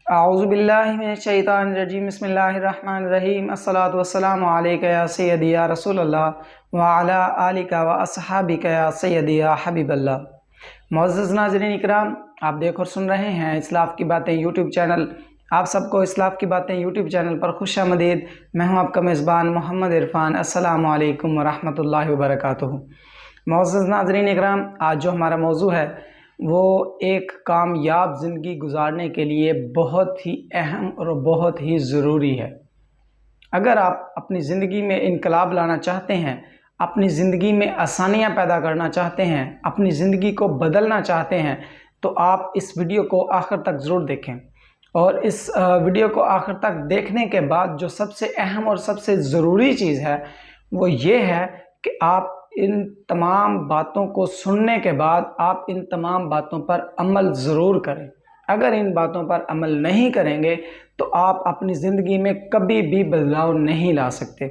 अऊज़ु बिल्लाहि मिनश्शैतानिर्रजीम बिस्मिल्लाहिर्रहमानिर्रहीम अस्सलातु वस्सलामु अलैका या सय्यदी या रसूलल्लाह व अला आलिका व अस्हाबिका या सय्यदी या हबीबल्लाह। मुअज़्ज़ज़ नाज़रीन इकराम, आप देख और सुन रहे हैं इस्लाफ़ की बातें यूट्यूब चैनल। आप सबको इस्लाफ़ की बातें यूट्यूब चैनल पर खुशामदीद। मैं हूं आपका मेज़बान मोहम्मद इरफ़ान। अस्सलामु अलैकुम व रहमतुल्लाहि व बरकातुहू। मुअज़्ज़ज़ नाज़रीन इकराम, आज जो हमारा मौजू है वो एक कामयाब ज़िंदगी गुजारने के लिए बहुत ही अहम और बहुत ही ज़रूरी है। अगर आप अपनी ज़िंदगी में इनकलाब लाना चाहते हैं, अपनी ज़िंदगी में आसानियाँ पैदा करना चाहते हैं, अपनी ज़िंदगी को बदलना चाहते हैं, तो आप इस वीडियो को आखिर तक ज़रूर देखें। और इस वीडियो को आखिर तक देखने के बाद जो सबसे अहम और सबसे ज़रूरी चीज़ है वो ये है कि आप इन तमाम बातों को सुनने के बाद आप इन तमाम बातों पर अमल ज़रूर करें। अगर इन बातों पर अमल नहीं करेंगे तो आप अपनी ज़िंदगी में कभी भी बदलाव नहीं ला सकते।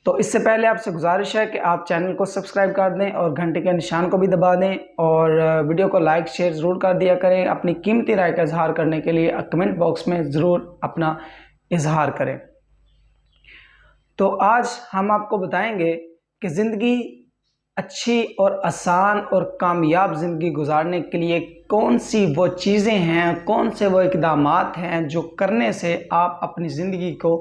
तो इससे पहले आपसे गुजारिश है कि आप चैनल को सब्सक्राइब कर दें और घंटे के निशान को भी दबा दें और वीडियो को लाइक शेयर ज़रूर कर दिया करें। अपनी कीमती राय का इजहार करने के लिए कमेंट बॉक्स में ज़रूर अपना इजहार करें। तो आज हम आपको बताएंगे कि ज़िंदगी अच्छी और आसान और कामयाब ज़िंदगी गुजारने के लिए कौन सी वो चीज़ें हैं, कौन से वो इक़दामात हैं जो करने से आप अपनी ज़िंदगी को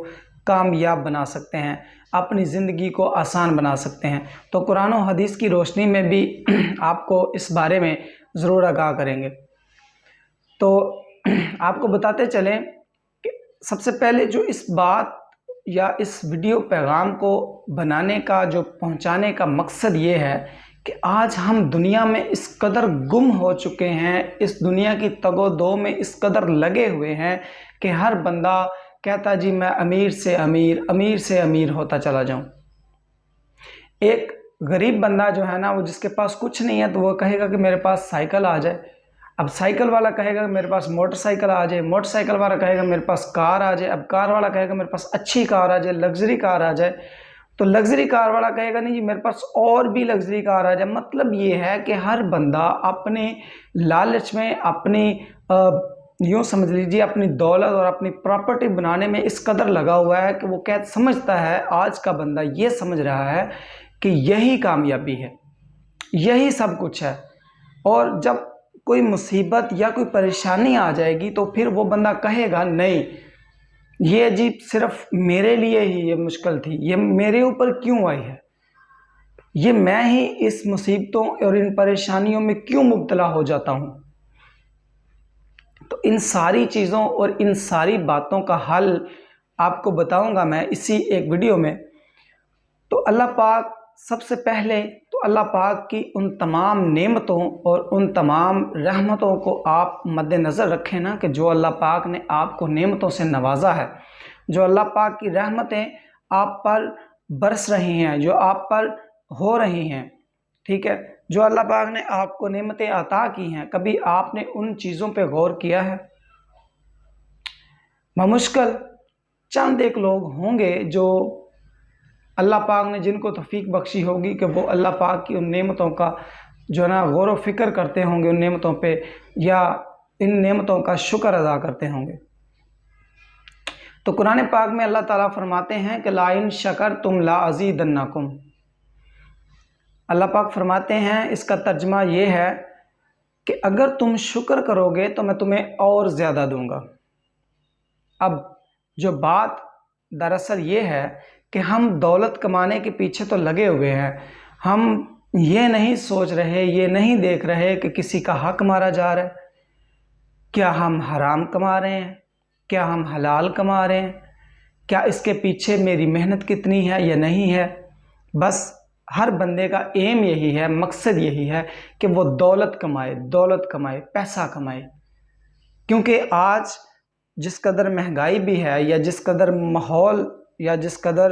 कामयाब बना सकते हैं, अपनी ज़िंदगी को आसान बना सकते हैं। तो कुरान और हदीस की रोशनी में भी आपको इस बारे में ज़रूर आगाह करेंगे। तो आपको बताते चलें कि सबसे पहले जो इस बात या इस वीडियो पैगाम को बनाने का, जो पहुंचाने का मकसद ये है कि आज हम दुनिया में इस कदर गुम हो चुके हैं, इस दुनिया की तगो-दो में इस कदर लगे हुए हैं कि हर बंदा कहता जी मैं अमीर से अमीर, अमीर से अमीर होता चला जाऊं। एक गरीब बंदा जो है ना, वो जिसके पास कुछ नहीं है तो वो कहेगा कि मेरे पास साइकिल आ जाए। अब साइकिल वाला कहेगा मेरे पास मोटरसाइकिल आ जाए, मोटरसाइकिल वाला कहेगा मेरे पास कार आ जाए, अब कार वाला कहेगा मेरे पास अच्छी कार आ जाए, लग्जरी कार आ जाए। तो लग्जरी कार वाला कहेगा नहीं जी मेरे पास और भी लग्जरी कार आ जाए। मतलब ये है कि हर बंदा अपने लालच में, अपनी यूँ समझ लीजिए अपनी दौलत और अपनी प्रॉपर्टी बनाने में इस कदर लगा हुआ है कि वो समझता है, आज का बंदा ये समझ रहा है कि यही कामयाबी है, यही सब कुछ है। और जब कोई मुसीबत या कोई परेशानी आ जाएगी तो फिर वो बंदा कहेगा नहीं, ये जी सिर्फ मेरे लिए ही ये मुश्किल थी, ये मेरे ऊपर क्यों आई है, ये मैं ही इस मुसीबतों और इन परेशानियों में क्यों मुब्तला हो जाता हूँ। तो इन सारी चीज़ों और इन सारी बातों का हल आपको बताऊंगा मैं इसी एक वीडियो में। तो अल्लाह पाक सबसे पहले तो अल्लाह पाक की उन तमाम नेमतों और उन तमाम रहमतों को आप मद्देनज़र रखें ना, कि जो अल्लाह पाक ने आपको नेमतों से नवाजा है, जो अल्लाह पाक की रहमतें आप पर बरस रही हैं, जो आप पर हो रही हैं, ठीक है, जो अल्लाह पाक ने आपको नेमतें अता की हैं, कभी आपने उन चीज़ों पे गौर किया है? बमुश्किल चंद एक लोग होंगे जो अल्लाह पाक ने जिनको तौफीक बख्शी होगी कि वो अल्लाह पाक की उन नेमतों का जो है ना गौर व फिक्र करते होंगे, उन नेमतों पे, या इन नेमतों का शुक्र अदा करते होंगे। तो कुरान पाक में अल्लाह ताला फरमाते हैं कि ला इन शकरतुम ला अज़ीदन्नकुम। अल्लाह पाक फरमाते हैं, इसका तर्जमा ये है कि अगर तुम शुक्र करोगे तो मैं तुम्हें और ज़्यादा दूंगा। अब जो बात दरअसल ये है कि हम दौलत कमाने के पीछे तो लगे हुए हैं, हम ये नहीं सोच रहे, ये नहीं देख रहे कि किसी का हक मारा जा रहा है, क्या हम हराम कमा रहे हैं, क्या हम हलाल कमा रहे हैं, क्या इसके पीछे मेरी मेहनत कितनी है या नहीं है। बस हर बंदे का एम यही है, मकसद यही है कि वो दौलत कमाए, दौलत कमाए, पैसा कमाए। क्योंकि आज जिस कदर महंगाई भी है, या जिस कदर माहौल, या जिस कदर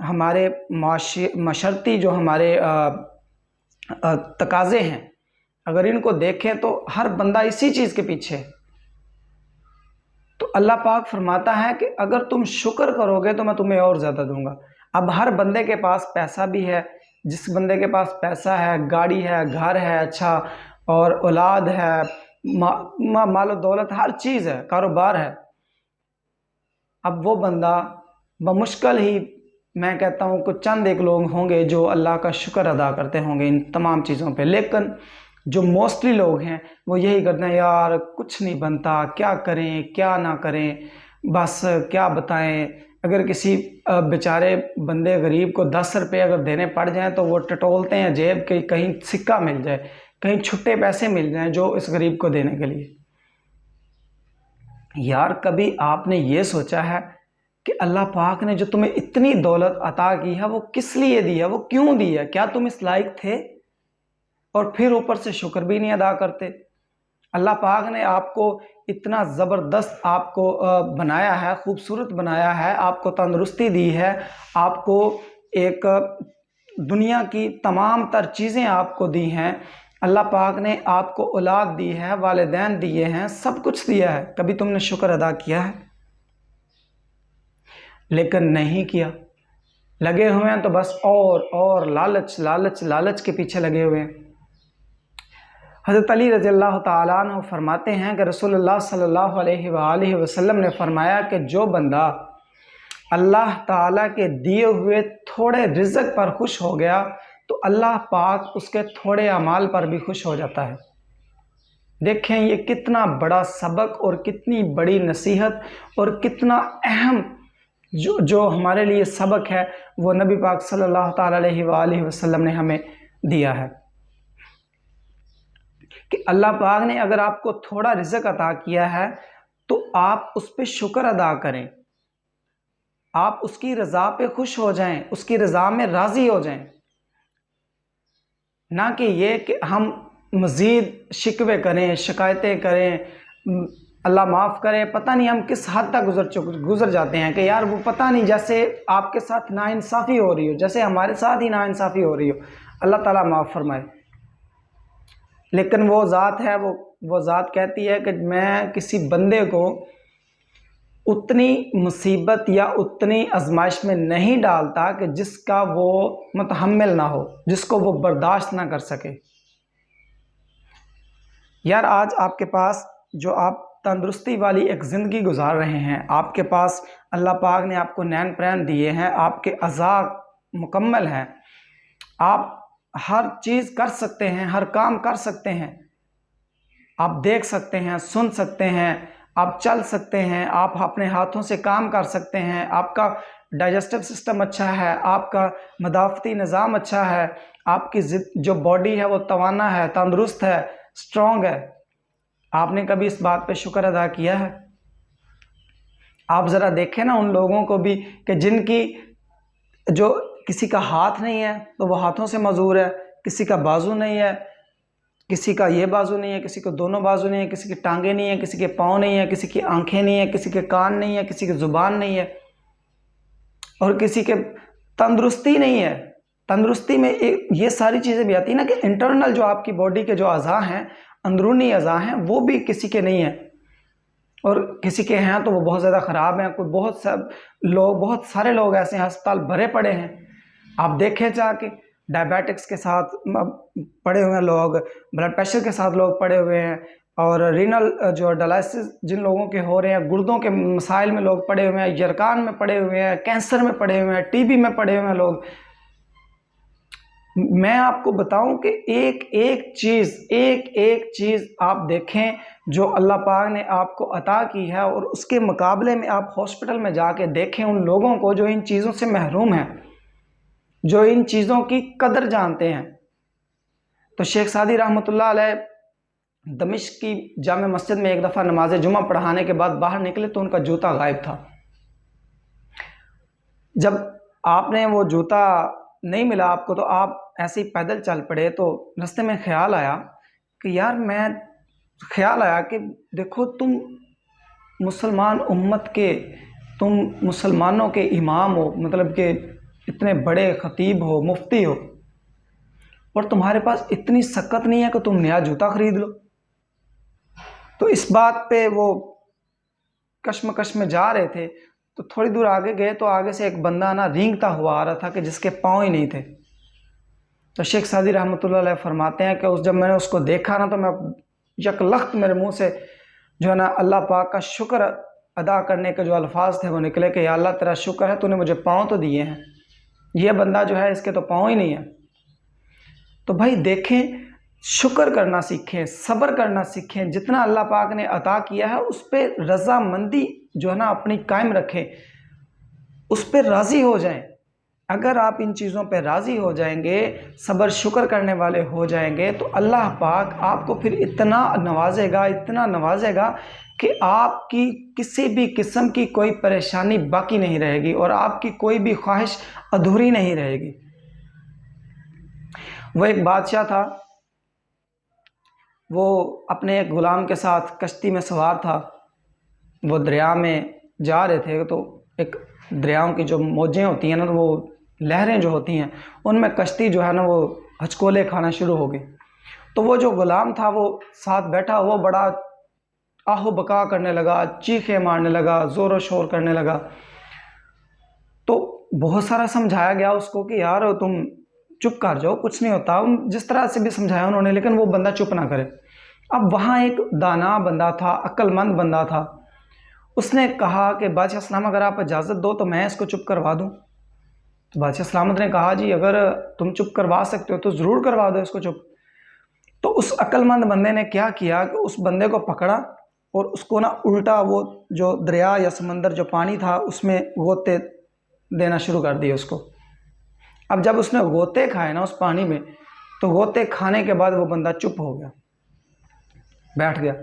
हमारे माशरती जो हमारे तकाज़े हैं, अगर इनको देखें तो हर बंदा इसी चीज़ के पीछे है। तो अल्लाह पाक फरमाता है कि अगर तुम शुक्र करोगे तो मैं तुम्हें और ज़्यादा दूंगा। अब हर बंदे के पास पैसा भी है, जिस बंदे के पास पैसा है, गाड़ी है, घर है अच्छा, और औलाद है, مال و دولت ہر چیز ہے، کاروبار ہے، اب وہ بندہ بمشکل ہی میں کہتا ہوں کہ چند ایک لوگ ہوں گے جو اللہ کا شکر ادا کرتے ہوں گے ان تمام چیزوں پہ، لیکن جو موسٹلی لوگ ہیں وہ یہی کرتے ہیں یار کچھ نہیں بنتا، کیا کریں کیا نہ کریں، بس کیا بتائیں۔ اگر کسی بیچارے بندے غریب کو 10 روپے اگر دینے پڑ جائیں تو وہ ٹٹولتے ہیں جیب کہ کہیں سکہ مل جائے، کہیں چھٹے پیسے مل جائیں جو اس غریب کو دینے کے لیے۔ یار کبھی آپ نے یہ سوچا ہے کہ اللہ پاک نے جو تمہیں اتنی دولت عطا کی ہے وہ کس لیے دی ہے، وہ کیوں دی ہے؟ کیا تم اس لائق تھے؟ اور پھر اوپر سے شکر بھی نہیں ادا کرتے۔ اللہ پاک نے آپ کو اتنا زبردست آپ کو بنایا ہے، خوبصورت بنایا ہے، آپ کو تندرستی دی ہے، آپ کو ایک دنیا کی تمام تر چیزیں آپ کو دی ہیں، اللہ پاک نے آپ کو اولاد دی ہے، والدین دیے ہیں، سب کچھ دیا ہے، کبھی تم نے شکر ادا کیا ہے؟ لیکن نہیں کیا، لگے ہوئے ہیں تو بس اور لالچ لالچ لالچ کے پیچھے لگے ہوئے ہیں۔ حضرت علی رضی اللہ تعالیٰ عنہ فرماتے ہیں کہ رسول اللہ صلی اللہ علیہ وآلہ وسلم نے فرمایا کہ جو بندہ اللہ تعالیٰ کے دیے ہوئے تھوڑے رزق پر خوش ہو گیا تو اللہ پاک اس کے تھوڑے اعمال پر بھی خوش ہو جاتا ہے۔ دیکھیں یہ کتنا بڑا سبق اور کتنی بڑی نصیحت اور کتنا اہم جو ہمارے لیے سبق ہے وہ نبی پاک صلی اللہ تعالیٰ علیہ وآلہ وسلم نے ہمیں دیا ہے کہ اللہ پاک نے اگر آپ کو تھوڑا رزق عطا کیا ہے تو آپ اس پہ شکر ادا کریں، آپ اس کی رضا پہ خوش ہو جائیں، اس کی رضا میں راضی ہو جائیں، نہ کہ یہ کہ ہم مزید شکوے کریں، شکایتیں کریں، اللہ معاف کرے، پتہ نہیں ہم کس حد تک گزر جاتے ہیں کہ یار وہ پتہ نہیں جیسے آپ کے ساتھ ناانصافی ہو رہی ہو، جیسے ہمارے ساتھ ہی ناانصافی ہو رہی ہو، اللہ تعالیٰ معاف فرمائے۔ لیکن وہ ذات ہے، وہ ذات کہتی ہے کہ میں کسی بندے کو اتنی مصیبت یا اتنی آزمائش میں نہیں ڈالتا کہ جس کا وہ متحمل نہ ہو، جس کو وہ برداشت نہ کر سکے۔ یار آج آپ کے پاس جو آپ تندرستی والی ایک زندگی گزار رہے ہیں، آپ کے پاس اللہ پاک نے آپ کو نین پرین دیے ہیں، آپ کے اعضاء مکمل ہیں، آپ ہر چیز کر سکتے ہیں، ہر کام کر سکتے ہیں، آپ دیکھ سکتے ہیں، سن سکتے ہیں، آپ چل سکتے ہیں، آپ اپنے ہاتھوں سے کام کر سکتے ہیں، آپ کا ڈائجسٹو سسٹم اچھا ہے، آپ کا مدافعتی نظام اچھا ہے، آپ کی جو باڈی ہے وہ توانا ہے، تندرست ہے، اسٹرانگ ہے۔ آپ نے کبھی اس بات پہ شکر ادا کیا ہے؟ آپ ذرا دیکھیں نا ان لوگوں کو بھی کہ جن کی جو کسی کا ہاتھ نہیں ہے تو وہ ہاتھوں سے معذور ہے، کسی کا بازو نہیں ہے، کسی کا یہ بازو نہیں ہے، کسی کو دونوں بازو نہیں ہے، کسی کی ٹانگیں نہیں ہیں، کسی کے پاؤں نہیں ہیں، کسی کی آنکھیں نہیں ہیں، کسی کے کان نہیں ہیں، کسی کی زبان نہیں ہے، اور کسی کے تندرستی نہیں ہے۔ تندرستی میں یہ ساری چیزیں بھی آتی ہیں نا کہ انٹرنل جو آپ کی باڈی کے جو اعضاء ہیں، اندرونی اعضاء ہیں، وہ بھی کسی کے نہیں ہیں، اور کسی کے ہیں تو وہ بہت زیادہ خراب ہیں۔ بہت سارے لوگ ایسے ہیں، ہسپتال بھرے پڑے ہیں، آپ دیکھیں جا کے ڈائبیٹکس کے ساتھ پڑے ہوئے ہیں لوگ، بلڈ پریشر کے ساتھ لوگ پڑے ہوئے ہیں، اور رینل جو ڈائلسس جن لوگوں کے ہو رہے ہیں، گردوں کے مسائل میں لوگ پڑے ہوئے ہیں، یرقان میں پڑے ہوئے ہیں، کینسر میں پڑے ہوئے ہیں، ٹی بی میں پڑے ہوئے ہیں لوگ۔ میں آپ کو بتاؤں کہ ایک ایک چیز آپ دیکھیں جو اللہ پاک نے آپ کو عطا کی ہے، اور اس کے مقابلے میں آپ ہاسپٹل میں جا کے دیکھیں ان لوگوں کو جو ان چیزوں سے محروم ہیں، جو ان چیزوں کی قدر جانتے ہیں۔ تو شیخ سعدی رحمۃ اللہ علیہ دمشق کی جامع مسجد میں ایک دفعہ نماز جمعہ پڑھانے کے بعد باہر نکلے تو ان کا جوتا غائب تھا۔ جب آپ نے وہ جوتا نہیں ملا آپ کو تو آپ ایسے ہی پیدل چل پڑے، تو راستے میں خیال آیا کہ دیکھو تم مسلمان امت کے، تم مسلمانوں کے امام ہو، مطلب کہ اتنے بڑے خطیب ہو، مفتی ہو، اور تمہارے پاس اتنی سکت نہیں ہے کہ تم نیا جوتا خرید لو۔ تو اس بات پہ وہ کشمکش میں جا رہے تھے، تو تھوڑی دور آگے گئے تو آگے سے ایک بندہ رینگتا ہوا آ رہا تھا کہ جس کے پاؤں ہی نہیں تھے۔ تو شیخ سعدی رحمۃ اللہ علیہ فرماتے ہیں کہ جب میں نے اس کو دیکھا تو میں यकलख्त मेरे मुंह से जो है ना अल्लाह पाक का शुक्र अदा करने के जो अल्फाज थे वो निकले कि या अल्लाह तेरा शुक्र है, तूने मुझे पाँव तो दिए हैं, ये बंदा जो है इसके तो पाँव ही नहीं है। तो भाई देखें, शुक्र करना सीखें, सब्र करना सीखें, जितना अल्लाह पाक ने अता किया है उस पर रज़ामंदी जो है ना अपनी कायम रखें, उस पर राज़ी हो जाएं। अगर आप इन चीज़ों पे राज़ी हो जाएंगे, सब्र शुक्र करने वाले हो जाएंगे, तो अल्लाह पाक आपको फिर इतना नवाजेगा कि आपकी किसी भी किस्म की कोई परेशानी बाकी नहीं रहेगी और आपकी कोई भी ख्वाहिश अधूरी नहीं रहेगी। वो एक बादशाह था, वो अपने एक ग़ुलाम के साथ कश्ती में सवार था। वो दरिया में जा रहे थे, तो एक दरियाओं की जो मौजें होती हैं ना, तो वो लहरें जो होती हैं, उनमें कश्ती जो है ना वो हचकोले खाना शुरू हो गई। तो वो जो ग़ुलाम था वो साथ बैठा, वो बड़ा आहो बका करने लगा, चीखें मारने लगा, ज़ोर शोर करने लगा। तो बहुत सारा समझाया गया उसको कि यार तुम चुप कर जाओ, कुछ नहीं होता। जिस तरह से भी समझाया उन्होंने, लेकिन वो बंदा चुप ना करे। अब वहाँ एक दाना बंदा था, अक्लमंद बंदा था, उसने कहा कि बादशाह सलामत अगर आप इजाज़त दो तो मैं इसको चुप करवा दूँ। तो बादशाह सलामत ने कहा जी अगर तुम चुप करवा सकते हो तो ज़रूर करवा दो इसको चुप। तो उस अक्लमंद बंदे ने क्या किया कि उस बंदे को पकड़ा और उसको ना उल्टा वो जो दरिया या समंदर जो पानी था उसमें गोते देना शुरू कर दिए उसको। अब जब उसने गोते खाए ना उस पानी में, तो गोते खाने के बाद वो बंदा चुप हो गया, बैठ गया।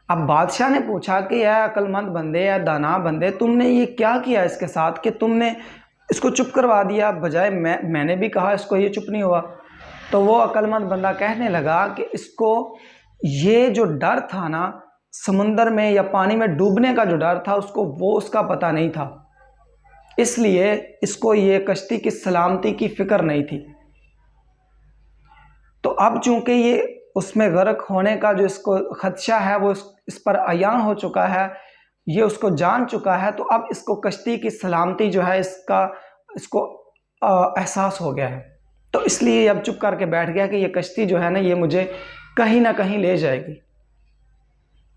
अब बादशाह ने पूछा कि या अक्लमंद बंदे या दाना बंदे, तुमने ये क्या किया इसके साथ कि तुमने इसको चुप करवा दिया, बजाय मैंने भी कहा इसको ये चुप नहीं हुआ। तो वो अक्लमंद बंदा कहने लगा कि इसको ये जो डर था ना समुंदर में या पानी में डूबने का जो डर था, उसका पता नहीं था, इसलिए इसको ये कश्ती की सलामती की फिक्र नहीं थी। तो अब चूंकि ये उसमें गर्क होने का जो इसको खदशा है वो इस पर अयान हो चुका है, ये उसको जान चुका है, तो अब इसको कश्ती की सलामती जो है इसको एहसास हो गया है। तो इसलिए अब चुप करके बैठ गया कि ये कश्ती जो है ना ये मुझे कहीं ना कहीं ले जाएगी।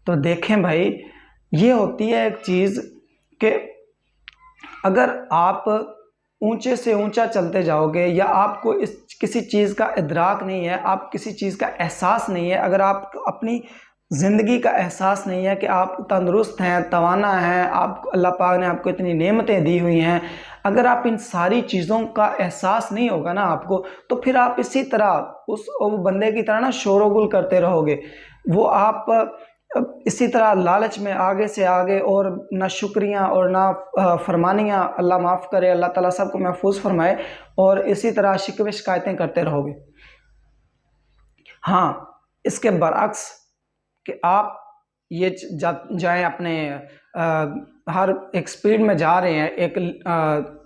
तो देखें भाई, ये होती है एक चीज़ कि अगर आप ऊंचे से ऊंचा चलते जाओगे या आपको किसी चीज़ का इदराक नहीं है, आप किसी चीज़ का एहसास नहीं है, अगर आप अपनी ज़िंदगी का एहसास नहीं है कि आप तंदुरुस्त हैं, तवाना हैं, आप अल्लाह पाक ने आपको इतनी नेमतें दी हुई हैं, अगर आप इन सारी चीज़ों का एहसास नहीं होगा ना आपको, तो फिर आप इसी तरह उस बंदे की तरह ना शोरगुल करते रहोगे। वो आप इसी तरह लालच में आगे से आगे और ना शुक्रियाँ और ना फरमानियाँ, अल्लाह माफ़ करे, अल्लाह ताला सबको महफूज फरमाए, और इसी तरह शिकवे शिकायतें करते रहोगे। हाँ, इसके बरअक्स कि आप ये जाएँ अपने हर एक स्पीड में जा रहे हैं, एक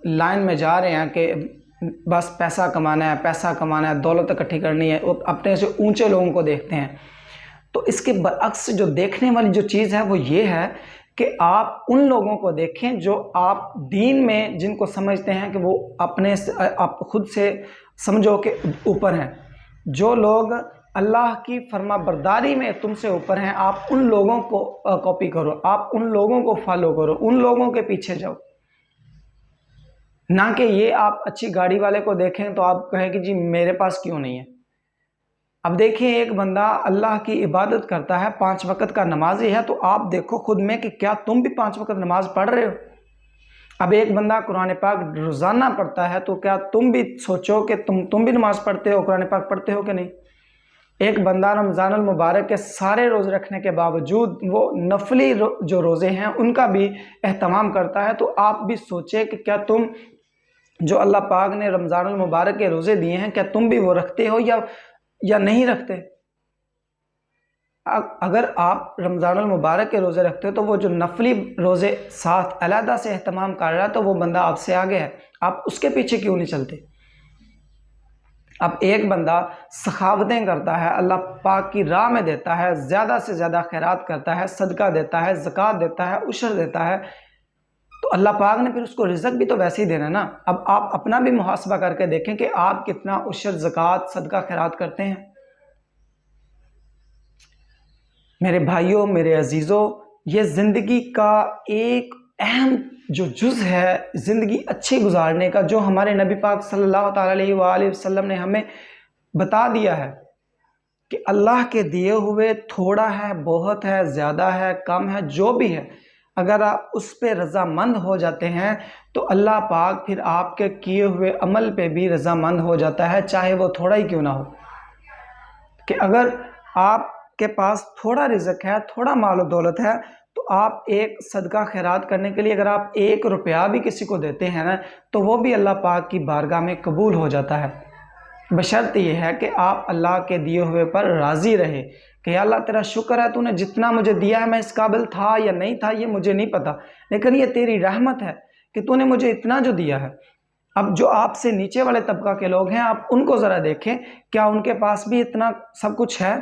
लाइन में जा रहे हैं कि बस पैसा कमाना है, दौलत इकट्ठी करनी है, अपने से ऊंचे लोगों को देखते हैं। तो इसके बरअक्स जो देखने वाली जो चीज़ है वो ये है कि आप उन लोगों को देखें जो आप दीन में जिनको समझते हैं कि वो अपने से आप खुद से समझो कि ऊपर हैं। जो लोग अल्लाह की फर्मा बरदारी में तुमसे ऊपर हैं, आप उन लोगों को कॉपी करो, आप उन लोगों को फॉलो करो, उन लोगों के पीछे जाओ। ना कि ये आप अच्छी गाड़ी वाले को देखें तो आप कहें कि जी मेरे पास क्यों नहीं है। अब देखिए, एक बंदा अल्लाह की इबादत करता है, 5 वक्त का नमाजी है, तो आप देखो खुद में कि क्या तुम भी 5 वक्त नमाज पढ़ रहे हो। अब एक बंदा कुरान पाक रोज़ाना पढ़ता है, तो क्या तुम भी सोचो कि तुम भी नमाज पढ़ते हो, कुरान पाक पढ़ते हो कि नहीं। एक बंदा रमज़ानुल मुबारक के सारे रोज़े रखने के बावजूद वो नफली जो रोज़े हैं उनका भी एहतमाम करता है, तो आप भी सोचे कि क्या तुम जो अल्लाह पाक ने रमज़ानुल मुबारक के रोज़े दिए हैं, क्या तुम भी वो रखते हो या नहीं रखते। अगर आप रमज़ानुल मुबारक के रोज़े रखते हो तो वो जो नफली रोज़े साथ अलहदा से एहतमाम कर रहा है, तो वो बंदा आपसे आगे है, आप उसके पीछे क्यों नहीं चलते। अब एक बंदा सखावतें करता है, अल्लाह पाक की राह में देता है, ज़्यादा से ज़्यादा खैरात करता है, सदका देता है, ज़कात देता है, उशर देता है, तो अल्लाह पाक ने फिर उसको रिज़्क भी तो वैसे ही देना ना। अब आप अपना भी मुहासबा करके देखें कि आप कितना उशर, ज़कात, सदका, खैरात करते हैं। میرے بھائیوں، میرے عزیزوں، یہ زندگی کا ایک اہم جو جز ہے زندگی اچھی گزارنے کا، جو ہمارے نبی پاک صلی اللہ تعالیٰ علیہ وآلہ وسلم نے ہمیں بتا دیا ہے کہ اللہ کے دیے ہوئے تھوڑا ہے، بہت ہے، زیادہ ہے، کم ہے، جو بھی ہے، اگر آپ اس پہ رضامند ہو جاتے ہیں تو اللہ پاک پھر آپ کے کیے ہوئے عمل پہ بھی رضامند ہو جاتا ہے، چاہے وہ تھوڑا ہی کیوں نہ ہو۔ کہ اگر آپ کے پاس تھوڑا رزق ہے، تھوڑا مال و دولت ہے، تو آپ ایک صدقہ خیرات کرنے کے لیے اگر آپ 1 روپیہ بھی کسی کو دیتے ہیں نا، تو وہ بھی اللہ پاک کی بارگاہ میں قبول ہو جاتا ہے، بشرط یہ ہے کہ آپ اللہ کے دیے ہوئے پر راضی رہے کہ یا اللہ تیرا شکر ہے، تو نے جتنا مجھے دیا ہے، میں اس قابل تھا یا نہیں تھا یہ مجھے نہیں پتا، لیکن یہ تیری رحمت ہے کہ تو نے مجھے اتنا جو دیا ہے۔ اب جو آپ سے نیچے والے طبقہ کے لوگ ہیں، آپ ان کو ذرا دیکھیں، کیا ان کے پاس بھی اتنا سب کچھ ہے؟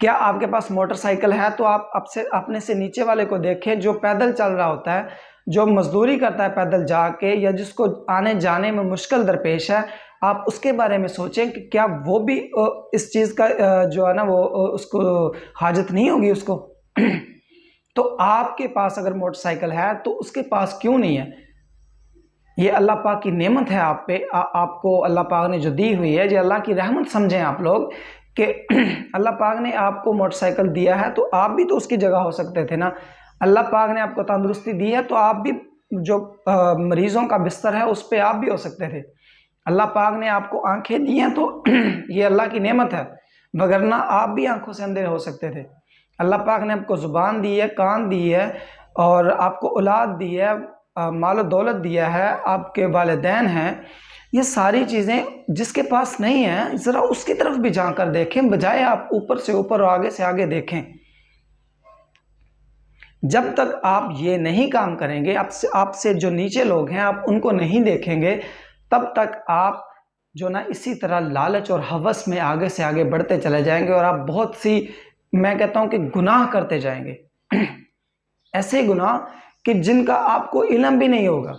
کیا آپ کے پاس موٹر سائیکل ہے؟ تو آپ اپنے سے نیچے والے کو دیکھیں جو پیدل چل رہا ہوتا ہے، جو مزدوری کرتا ہے پیدل جا کے، یا جس کو آنے جانے میں مشکل درپیش ہے، آپ اس کے بارے میں سوچیں کہ کیا وہ بھی اس چیز کا جو ہے نا وہ اس کو حاجت نہیں ہوگی اس کو۔ تو آپ کے پاس اگر موٹر سائیکل ہے تو اس کے پاس کیوں نہیں ہے؟ یہ اللہ پاک کی نعمت ہے آپ پہ، آپ کو اللہ پاک نے جو دی ہوئی ہے، یہ اللہ کی رحمت سمجھیں آپ لوگ کہ اللہ پاک نے آپ کو موٹر سائیکل دیا ہے تو آپ بھی تو اس کی جگہ ہو سکتے تھے نا۔ اللہ پاک نے آپ کو تندرستی دی ہے تو آپ بھی جو مریضوں کا بستر ہے اس پہ آپ بھی ہو سکتے تھے۔ اللہ پاک نے آپ کو آنکھیں دی ہیں تو یہ اللہ کی نعمت ہے، وگرنہ آپ بھی آنکھوں سے اندھے ہو سکتے تھے۔ اللہ پاک نے آپ کو زبان دی ہے، کان دی ہے، اور آپ کو اولاد دی ہے، مال و دولت دیا ہے، آپ کے والدین ہیں، یہ ساری چیزیں جس کے پاس نہیں ہیں ذرا اس کی طرف بھی جا کر دیکھیں، بجائے آپ اوپر سے اوپر اور آگے سے آگے دیکھیں۔ جب تک آپ یہ نہیں کام کریں گے، آپ سے جو نیچے لوگ ہیں آپ ان کو نہیں دیکھیں گے، تب تک آپ جو نا اسی طرح لالچ اور ہوس میں آگے سے آگے بڑھتے چلے جائیں گے، اور آپ بہت سی میں کہتا ہوں کہ گناہ کرتے جائیں گے، ایسے گناہ کہ جن کا آپ کو علم بھی نہیں ہوگا،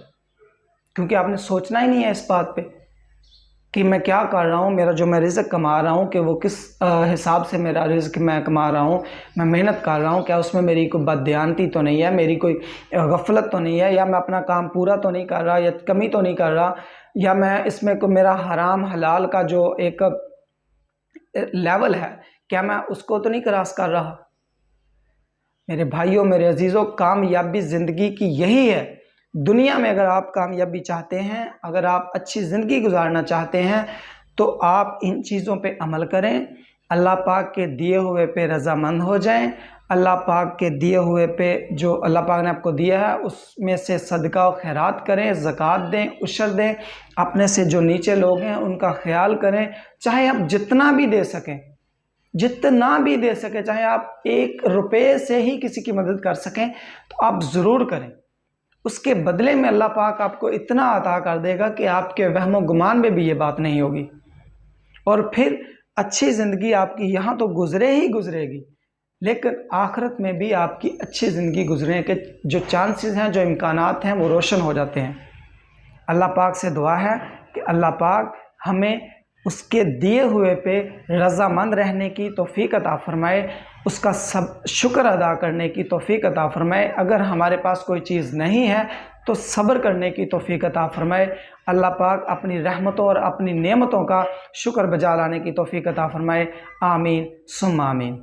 کیونکہ آپ نے سوچنا ہی نہیں ہے اس بات پہ کہ میں کیا کر رہا ہوں، میرا جو میں رزق کما رہا ہوں کہ وہ کس حساب سے میرا رزق میں کما رہا ہوں، میں محنت کر رہا ہوں، کیا اس میں میری کوئی بددیانتی تو نہیں ہے، میری کوئی غفلت تو نہیں ہے، یا میں اپنا کام پورا تو نہیں کر رہا، یا کمی تو نہیں کر رہا، یا میں اس میں کوئی میرا حرام حلال کا جو ایک لیول ہے کیا میں اس کو تو نہیں کراس کر رہا۔ میرے بھائیوں، میرے عزیزوں، کامیابی زندگی کی یہی ہے۔ دنیا میں اگر آپ کامیابی چاہتے ہیں، اگر آپ اچھی زندگی گزارنا چاہتے ہیں، تو آپ ان چیزوں پہ عمل کریں، اللہ پاک کے دیے ہوئے پہ رضامند ہو جائیں، اللہ پاک کے دیے ہوئے پہ جو اللہ پاک نے آپ کو دیا ہے اس میں سے صدقہ و خیرات کریں، زکوٰۃ دیں، عشر دیں، اپنے سے جو نیچے لوگ ہیں ان کا خیال کریں، چاہے آپ جتنا بھی دے سکیں، جتنا بھی دے سکیں، چاہے آپ 1 روپے سے ہی کسی کی مدد کر سکیں تو آپ ضرور کریں۔ اس کے بدلے میں اللہ پاک آپ کو اتنا عطا کر دے گا کہ آپ کے وہم و گمان میں بھی یہ بات نہیں ہوگی، اور پھر اچھی زندگی آپ کی یہاں تو گزرے ہی گزرے گی، لیکن آخرت میں بھی آپ کی اچھی زندگی گزرنے کے جو چانسز ہیں، جو امکانات ہیں، وہ روشن ہو جاتے ہیں۔ اللہ پاک سے دعا ہے کہ اللہ پاک ہمیں اس کے دیے ہوئے پہ رضامند رہنے کی توفیق عطا فرمائے، اس کا شکر ادا کرنے کی توفیق عطا فرمائے۔ اگر ہمارے پاس کوئی چیز نہیں ہے تو صبر کرنے کی توفیق عطا فرمائے۔ اللہ پاک اپنی رحمتوں اور اپنی نعمتوں کا شکر بجا لانے کی توفیق عطا فرمائے۔ آمین ثم آمین۔